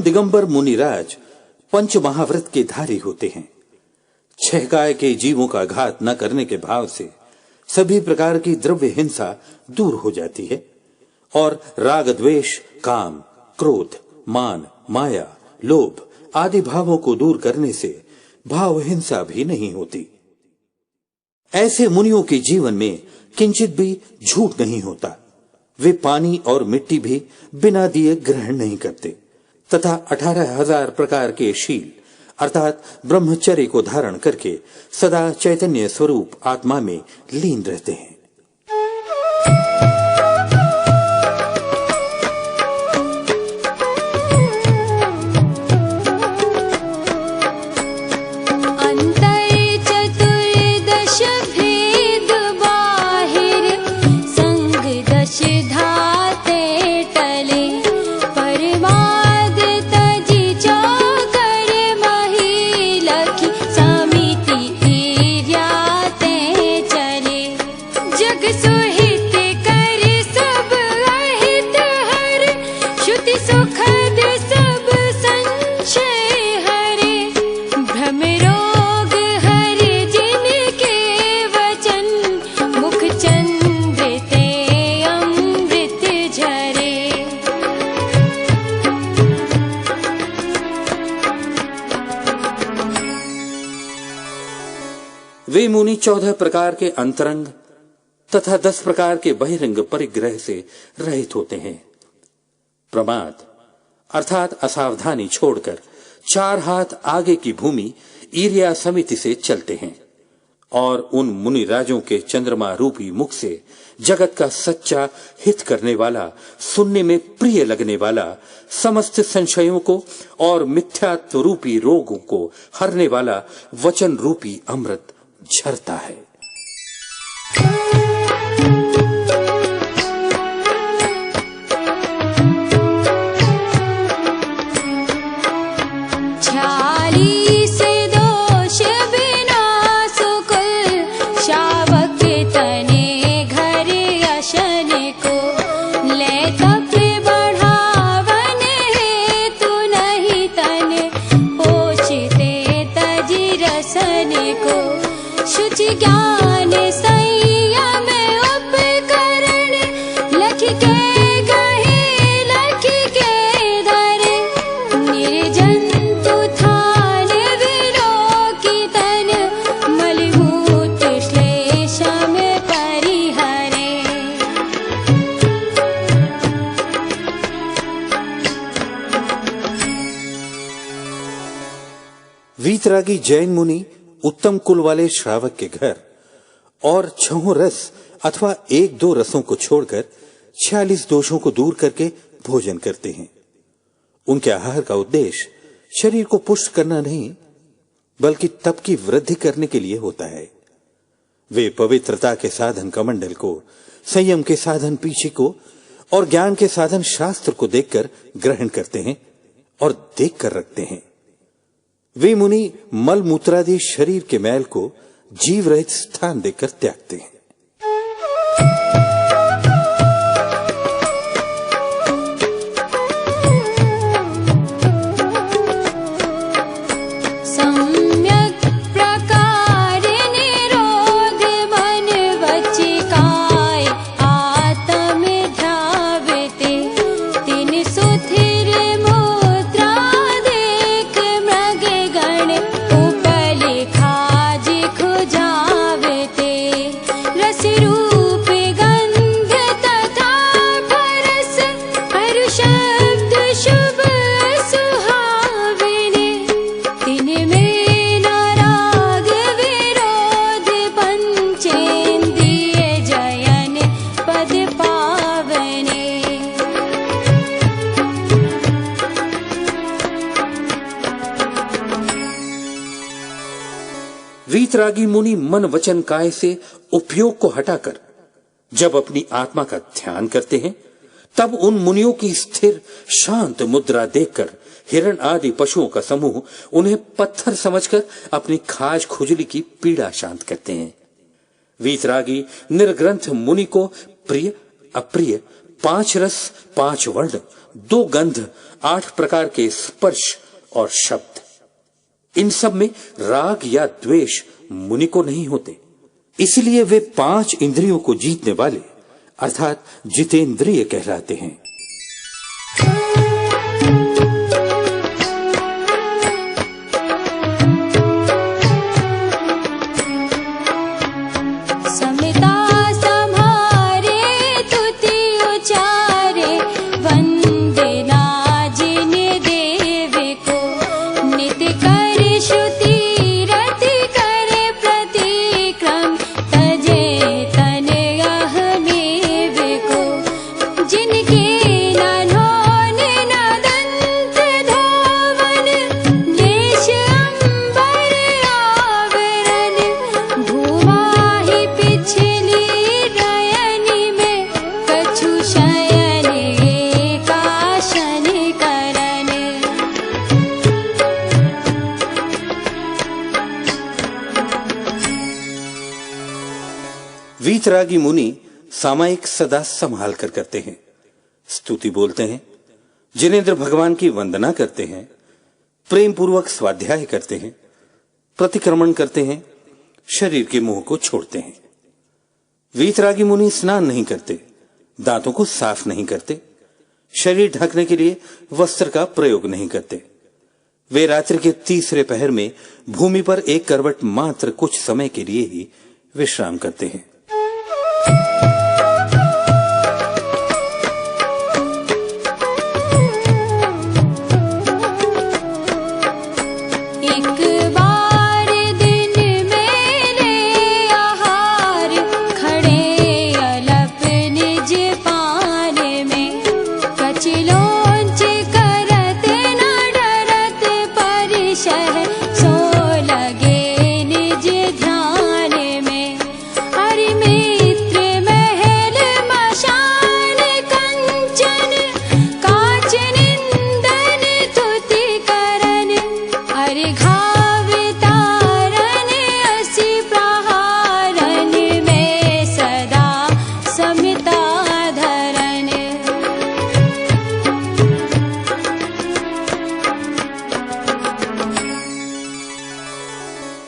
दिगंबर मुनिराज पंच महाव्रत के धारी होते हैं। 6 काय के जीवों का घात न करने के भाव से सभी प्रकार की द्रव्य हिंसा दूर हो जाती है और राग द्वेष, काम, क्रोध, मान, माया, लोभ आदि भावों को दूर करने से भाव हिंसा भी नहीं होती। ऐसे मुनियों के जीवन में किंचित भी झूठ नहीं होता। वे पानी और मिट्टी भी बिना दिए ग्रहण नहीं करते तथा 18,000 प्रकार के शील अर्थात ब्रह्मचर्य को धारण करके सदा चैतन्य स्वरूप आत्मा में लीन रहते हैं। वे मुनि 14 प्रकार के अंतरंग तथा 10 प्रकार के बहिरंग परिग्रह से रहित होते हैं। प्रमाद अर्थात असावधानी छोड़कर 4 हाथ आगे की भूमि ईर्या समिति से चलते हैं और उन मुनि राजों के चंद्रमा रूपी मुख से जगत का सच्चा हित करने वाला, सुनने में प्रिय लगने वाला, समस्त संशयों को और मिथ्यात्व रूपी रोगों को हरने वाला वचन रूपी अमृत झरता है। वीतरागी जैन मुनि उत्तम कुल वाले श्रावक के घर और 6 रस अथवा 1-2 रसों को छोड़कर 46 दोषों को दूर करके भोजन करते हैं। उनके आहार का उद्देश्य शरीर को पुष्ट करना नहीं बल्कि तप की वृद्धि करने के लिए होता है। वे पवित्रता के साधन कमंडल को, संयम के साधन पीछे को और ज्ञान के साधन शास्त्र को देखकर ग्रहण करते हैं और देखकर रखते हैं। वे मुनि मल मूत्रादि शरीर के मैल को जीव रहित स्थान देकर त्यागते हैं। वीतरागी मुनि मन वचन काय से उपयोग को हटाकर जब अपनी आत्मा का ध्यान करते हैं तब उन मुनियों की स्थिर शांत मुद्रा देखकर हिरण आदि पशुओं का समूह उन्हें पत्थर समझकर अपनी खाज खुजली की पीड़ा शांत करते हैं। वीतरागी निर्ग्रंथ मुनि को प्रिय, अप्रिय, 5 रस, 5 वर्ण, 2 गंध, 8 प्रकार के स्पर्श और शब्द, इन सब में राग या द्वेष मुनि को नहीं होते। इसलिए वे 5 इंद्रियों को जीतने वाले अर्थात जितेंद्रिय कहलाते हैं। वीतरागी मुनि सामायिक सदा संभाल कर करते हैं, स्तुति बोलते हैं, जिनेंद्र भगवान की वंदना करते हैं, प्रेम पूर्वक स्वाध्याय करते हैं, प्रतिक्रमण करते हैं, शरीर के मोह को छोड़ते हैं। वीतरागी मुनि स्नान नहीं करते, दांतों को साफ नहीं करते, शरीर ढकने के लिए वस्त्र का प्रयोग नहीं करते। वे रात्रि के तीसरे पहर में भूमि पर एक करवट मात्र कुछ समय के लिए ही विश्राम करते हैं।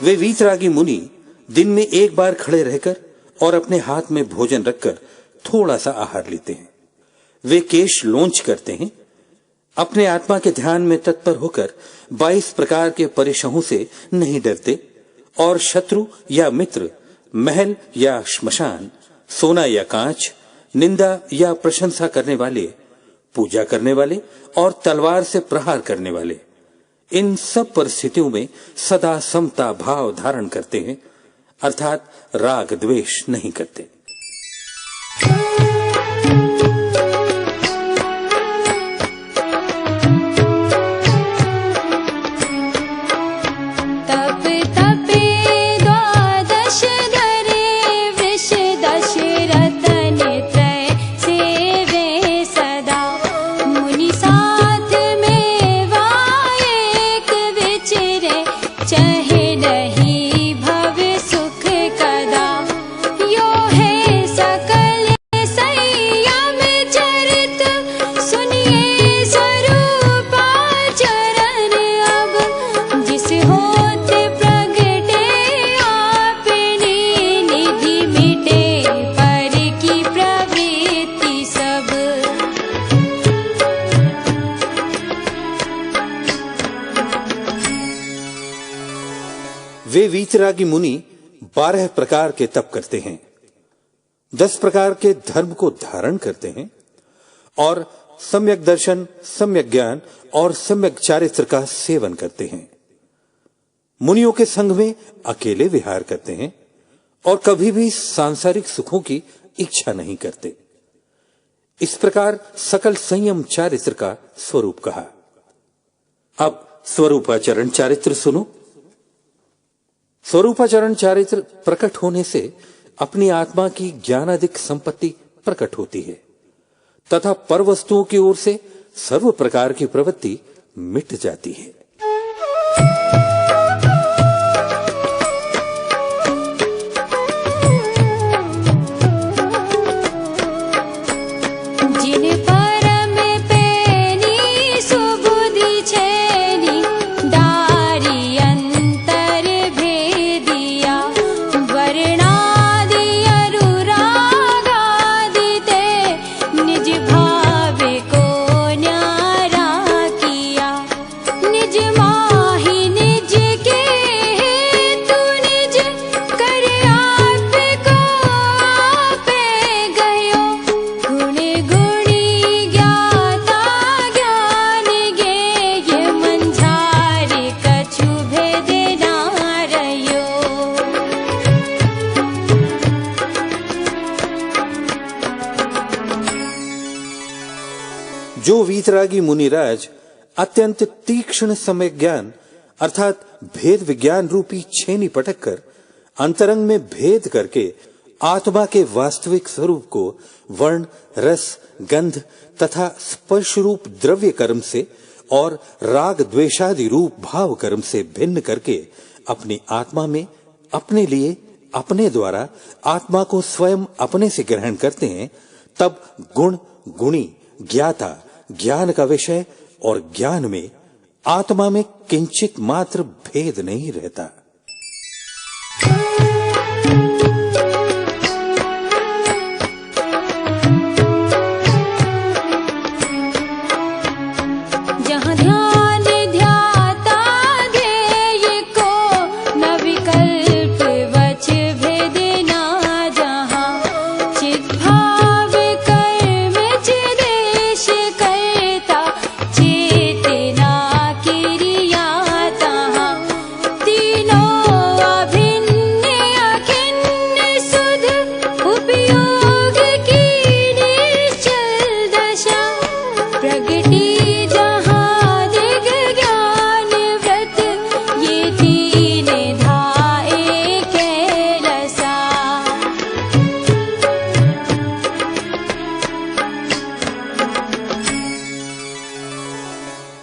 वे वीतरागी मुनि दिन में एक बार खड़े रहकर और अपने हाथ में भोजन रखकर थोड़ा सा आहार लेते हैं। वे केश लोंच करते हैं, अपने आत्मा के ध्यान में तत्पर होकर 22 प्रकार के परिशहों से नहीं डरते और शत्रु या मित्र, महल या श्मशान, सोना या कांच, निंदा या प्रशंसा करने वाले, पूजा करने वाले और तलवार से प्रहार करने वाले, इन सब परिस्थितियों में सदा समता भाव धारण करते हैं, अर्थात राग द्वेष नहीं करते। वे वीतरागी मुनि 12 प्रकार के तप करते हैं, 10 प्रकार के धर्म को धारण करते हैं और सम्यक दर्शन, सम्यक ज्ञान और सम्यक चारित्र का सेवन करते हैं। मुनियों के संग में अकेले विहार करते हैं और कभी भी सांसारिक सुखों की इच्छा नहीं करते। इस प्रकार सकल संयम चारित्र का स्वरूप कहा। अब स्वरूपाचरण चारित्र सुनो। स्वरूपाचरण चारित्र प्रकट होने से अपनी आत्मा की ज्ञानादिक संपत्ति प्रकट होती है तथा पर वस्तुओं की ओर से सर्व प्रकार की प्रवृत्ति मिट जाती है। वीतरागी मुनिराज अत्यंत तीक्ष्ण सम्यक ज्ञान अर्थात भेद विज्ञान रूपी छेनी पटक कर अंतरंग में भेद करके आत्मा के वास्तविक स्वरूप को वर्ण, रस, गंध तथा स्पर्श रूप द्रव्य कर्म से और राग द्वेषादि रूप भाव कर्म से भिन्न करके अपनी आत्मा में अपने लिए अपने द्वारा आत्मा को स्वयं अपने से ग्रहण करते हैं, तब गुण, गुणी, ज्ञाता, ज्ञान का विषय और ज्ञान में आत्मा में किंचित मात्र भेद नहीं रहता।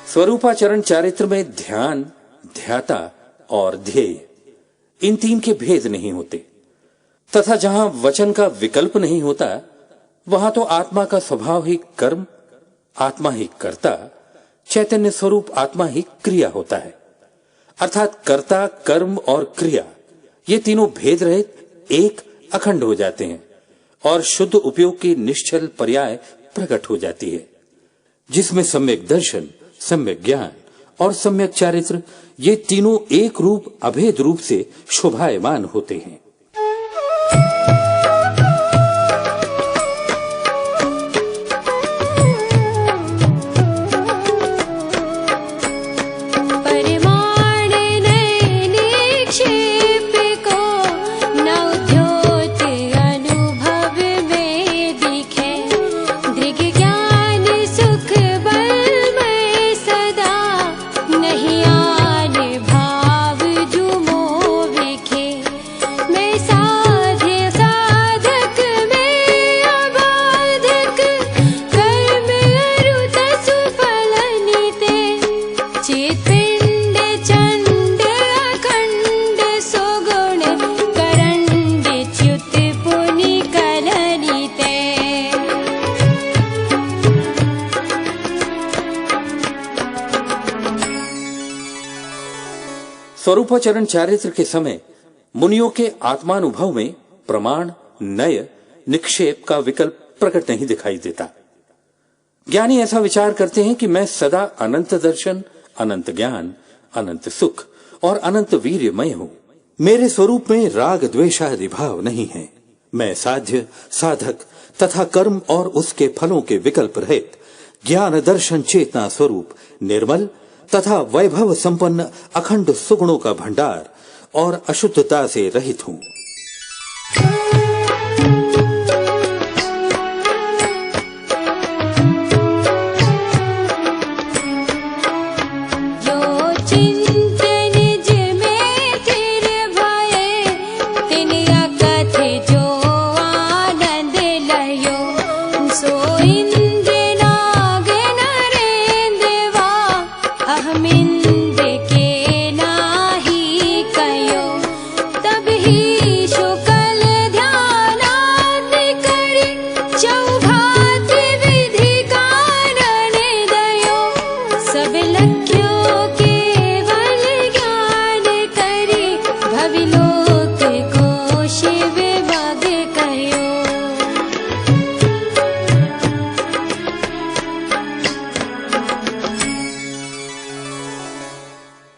स्वरूपाचरण चारित्र में ध्यान, ध्याता और ध्येय इन तीन के भेद नहीं होते तथा जहां वचन का विकल्प नहीं होता वहां तो आत्मा का स्वभाव ही कर्म, आत्मा ही कर्ता, चैतन्य स्वरूप आत्मा ही क्रिया होता है। अर्थात कर्ता, कर्म और क्रिया ये तीनों भेद रहित एक अखंड हो जाते हैं और शुद्ध उपयोग की निश्चल पर्याय प्रकट हो जाती है, जिसमें सम्यक दर्शन, सम्यक ज्ञान और सम्यक चारित्र ये तीनों एक रूप अभेद रूप से शोभायमान होते हैं। स्वरूपाचरण चारित्र के समय मुनियों के आत्मानुभव में प्रमाण, नय, निक्षेप का विकल्प प्रकट नहीं दिखाई देता। ज्ञानी ऐसा विचार करते हैं कि मैं सदा अनंत दर्शन, अनंत ज्ञान, अनंत सुख और अनंत वीर्यमय हूं। मेरे स्वरूप में राग द्वेषादि भाव नहीं है। मैं साध्य, साधक तथा कर्म और उसके फलों के विकल्प रहित ज्ञान दर्शन चेतना स्वरूप निर्मल तथा वैभव संपन्न अखंड सुगुणों का भंडार और अशुद्धता से रहित हूं।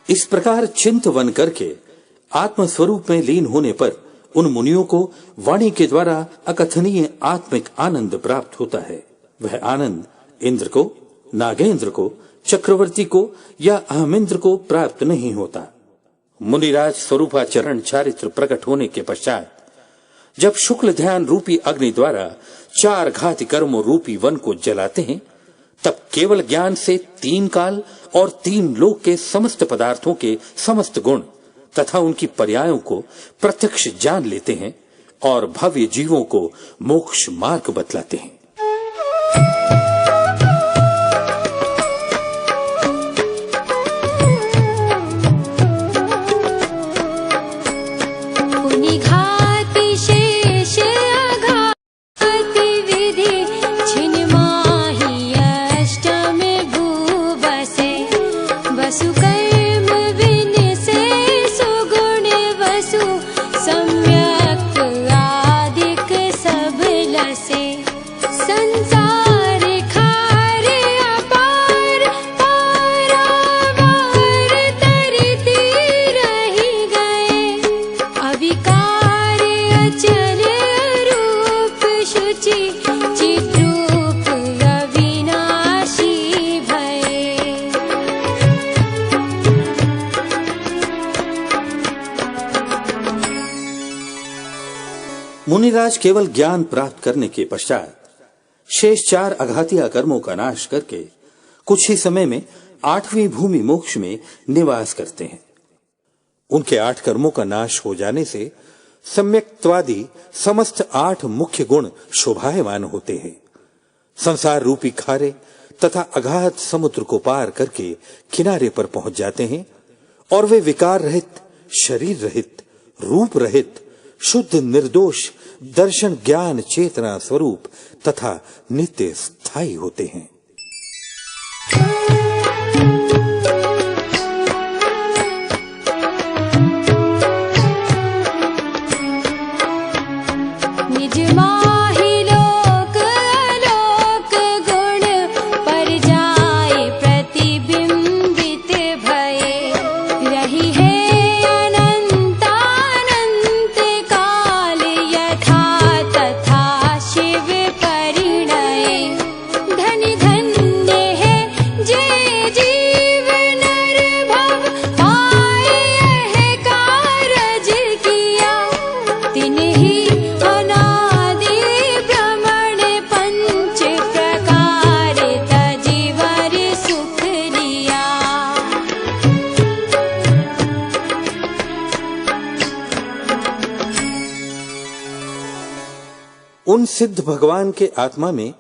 इस प्रकार चिंतवन करके आत्मस्वरूप में लीन होने पर उन मुनियों को वाणी के द्वारा अकथनीय आत्मिक आनंद प्राप्त होता है। वह आनंद इंद्र को, नागेंद्र को, चक्रवर्ती को या अहमिंद्र को प्राप्त नहीं होता। मुनिराज स्वरूपाचरण चारित्र प्रकट होने के पश्चात जब शुक्ल ध्यान रूपी अग्नि द्वारा 4 घाती कर्मों रूपी वन को जलाते हैं, तब केवल ज्ञान से 3 काल और 3 लोक के समस्त पदार्थों के समस्त गुण तथा उनकी पर्यायों को प्रत्यक्ष जान लेते हैं और भव्य जीवों को मोक्ष मार्ग बतलाते हैं। मुनिराज केवल ज्ञान प्राप्त करने के पश्चात शेष 4 अघातीय कर्मों का नाश करके कुछ ही समय में 8वीं भूमि मोक्ष में निवास करते हैं। उनके 8 कर्मों का नाश हो जाने से सम्यक्त्वादि समस्त 8 मुख्य गुण शोभायमान होते हैं। संसार रूपी खारे तथा अगाध समुद्र को पार करके किनारे पर पहुंच जाते हैं और वे विकार रहित, शरीर रहित, रूप रहित, शुद्ध निर्दोष दर्शन ज्ञान चेतना स्वरूप तथा नित्य स्थायी होते हैं। उन सिद्ध भगवान के आत्मा में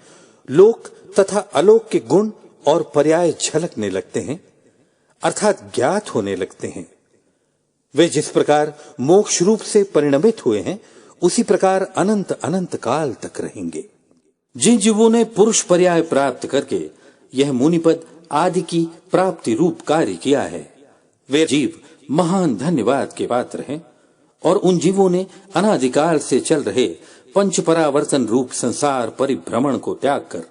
लोक तथा अलोक के गुण और पर्याय झलकने लगते हैं, अर्थात ज्ञात होने लगते हैं। वे जिस प्रकार मोक्ष रूप से परिणमित हुए हैं, उसी प्रकार अनंत अनंत काल तक रहेंगे। जिन जीवों ने पुरुष पर्याय प्राप्त करके यह मुनिपद आदि की प्राप्ति रूप कार्य किया है, वे जीव महान धन्यवाद के पात्र हैं और उन जीवों ने अनादिकाल से चल रहे पंच परावर्तन रूप संसार परिभ्रमण को त्याग कर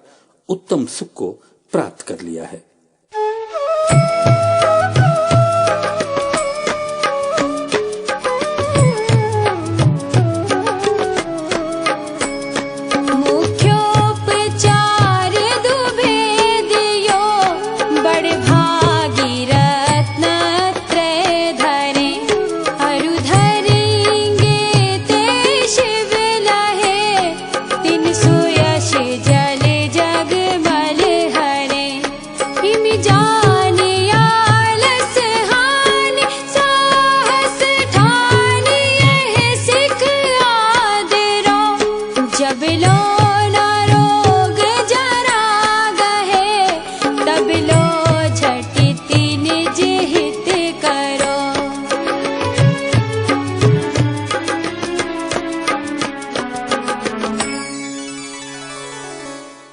उत्तम सुख को प्राप्त कर लिया है।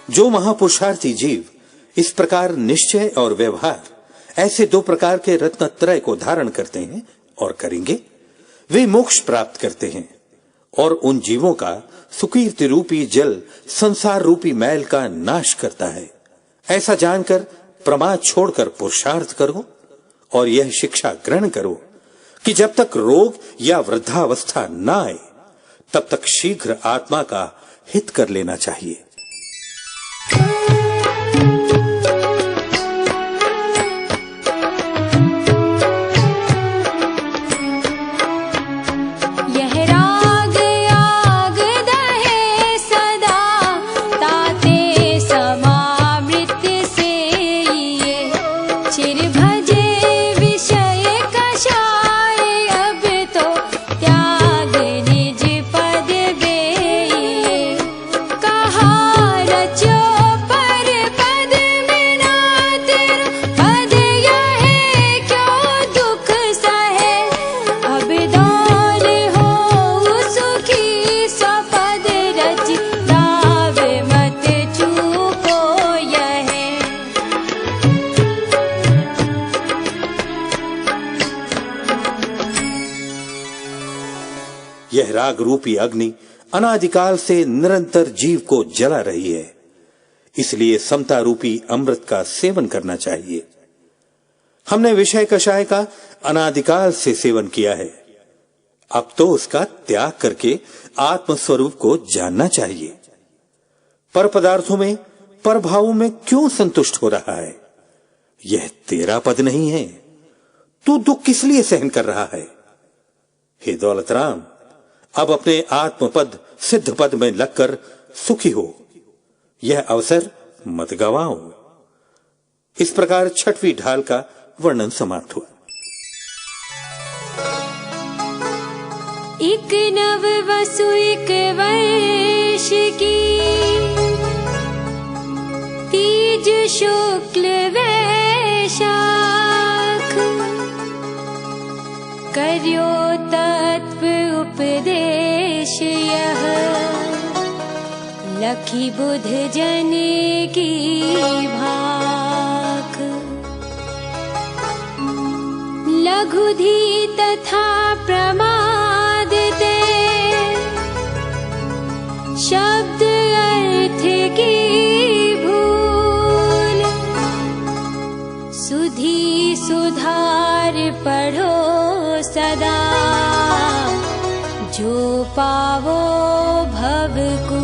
जो महापुरुषार्थी जीव इस प्रकार निश्चय और व्यवहार ऐसे 2 प्रकार के रत्नत्रय को धारण करते हैं और करेंगे, वे मोक्ष प्राप्त करते हैं और उन जीवों का सुकीर्ति रूपी जल संसार रूपी मैल का नाश करता है। ऐसा जानकर प्रमाद छोड़कर पुरुषार्थ करो और यह शिक्षा ग्रहण करो कि जब तक रोग या वृद्धावस्था न आए तब तक शीघ्र आत्मा का हित कर लेना चाहिए। यह राग रूपी अग्नि अनादिकाल से निरंतर जीव को जला रही है, इसलिए समता रूपी अमृत का सेवन करना चाहिए। हमने विषय कषाय का अनादिकाल से सेवन किया है, अब तो उसका त्याग करके आत्मस्वरूप को जानना चाहिए। पर पदार्थों में, पर भावों में क्यों संतुष्ट हो रहा है? यह तेरा पद नहीं है, तू दुख किस लिए सहन कर रहा है? हे दौलतराम, अब अपने आत्मपद सिद्ध पद में लगकर सुखी हो, यह अवसर मत गवाओ। इस प्रकार छठवीं ढाल का वर्णन समाप्त हुआ। एक नव वसु एक वर्ष की, तीज शुक्ल वैशाख, कर्यो तत्व उपदेश यह, लखी बुध जन की भाख। लघुधी तथा प्रमाद ते, शब्द अर्थ की भूल, सुधी सुधार पढ़ो सदा, जो पावो भव को।